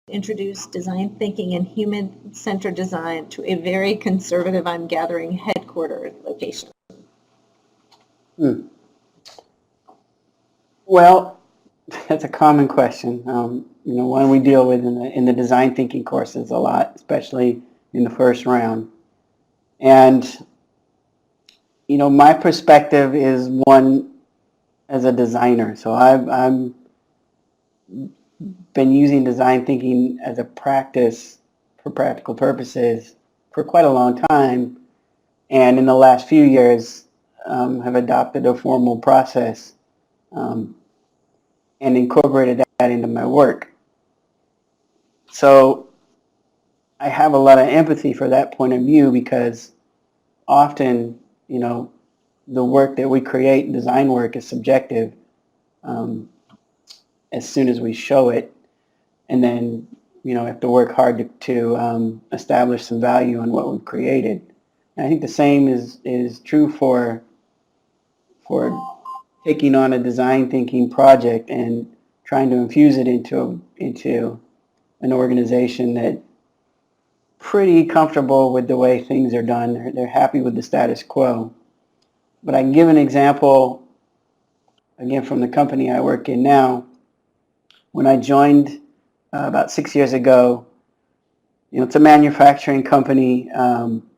introduce design thinking and human-centered design to a very conservative, I'm gathering, headquarters location? Well, that's a common question. One we deal with in the design thinking courses a lot, especially in the first round. And my perspective is one as a designer. So I've been using design thinking as a practice for practical purposes for quite a long time, and in the last few years have adopted a formal process and incorporated that into my work. So I have a lot of empathy for that point of view, because often, the work that we create, design work, is subjective as soon as we show it. And then, have to work hard to establish some value in what we've created. And I think the same is true for taking on a design thinking project and trying to infuse it into an organization that pretty comfortable with the way things are done. They're happy with the status quo. But I can give an example, again, from the company I work in now. When I joined about 6 years ago, it's a manufacturing company.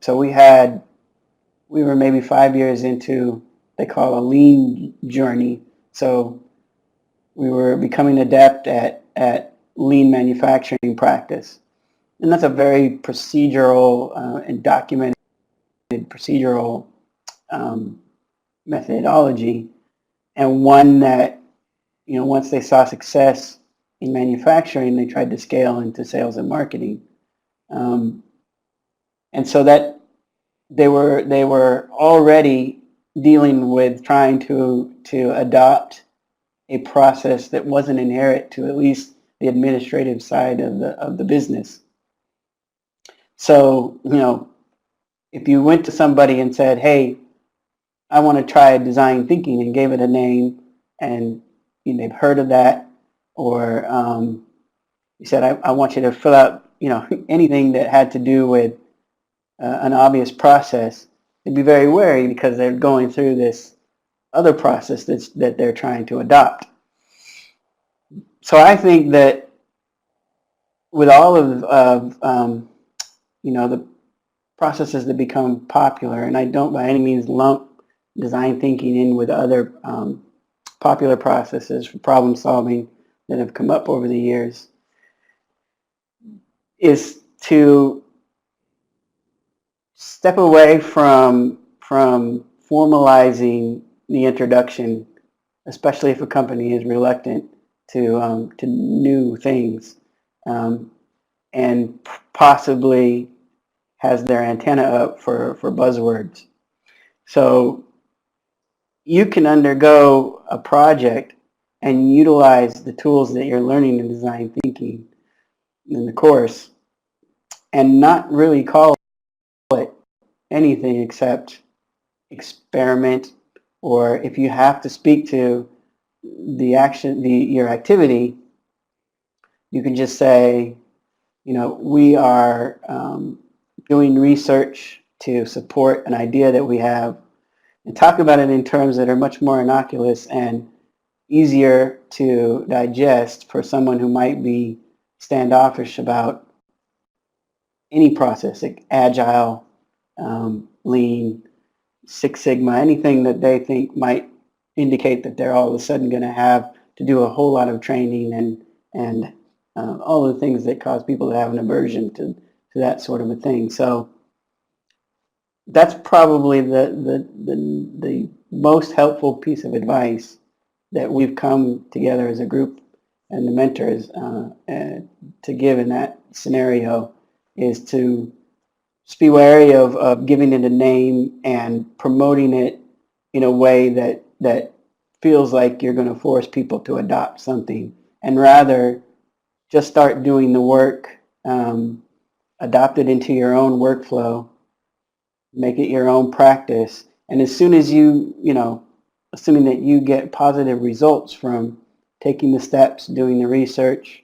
So we were maybe 5 years into, they call a lean journey. So we were becoming adept at lean manufacturing practice. And that's a very procedural and documented procedural methodology, and one that, once they saw success in manufacturing, they tried to scale into sales and marketing. And so that they were already dealing with trying to adopt a process that wasn't inherent to at least the administrative side of the business. So, if you went to somebody and said, hey, I want to try design thinking, and gave it a name, and they've heard of that, or you said, I want you to fill out, anything that had to do with an obvious process, they'd be very wary, because they're going through this other process that they're trying to adopt. So I think that with all of the processes that become popular, and I don't by any means lump design thinking in with other popular processes for problem solving that have come up over the years, is to step away from formalizing the introduction, especially if a company is reluctant to new things, and possibly has their antenna up for buzzwords. So you can undergo a project and utilize the tools that you're learning in design thinking in the course, and not really call it anything except experiment, or if you have to speak to the action, your activity, you can just say, we are doing research to support an idea that we have, and talk about it in terms that are much more innocuous and easier to digest for someone who might be standoffish about any process, like agile, lean, Six Sigma, anything that they think might indicate that they're all of a sudden going to have to do a whole lot of training and all of the things that cause people to have an aversion to that sort of a thing. So that's probably the most helpful piece of advice that we've come together as a group and the mentors to give in that scenario, is to just be wary of giving it a name and promoting it in a way that feels like you're going to force people to adopt something, and rather just start doing the work, adopt it into your own workflow, make it your own practice. And as soon as assuming that you get positive results from taking the steps, doing the research,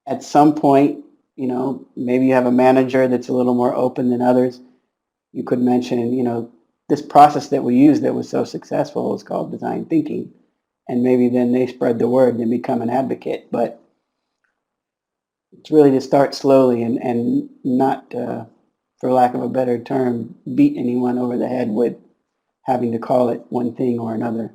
at some point, you know, maybe you have a manager that's a little more open than others. You could mention, you know, this process that we use that was so successful is called design thinking. And maybe then they spread the word and become an advocate. But it's really to start slowly and not, for lack of a better term, beat anyone over the head with having to call it one thing or another.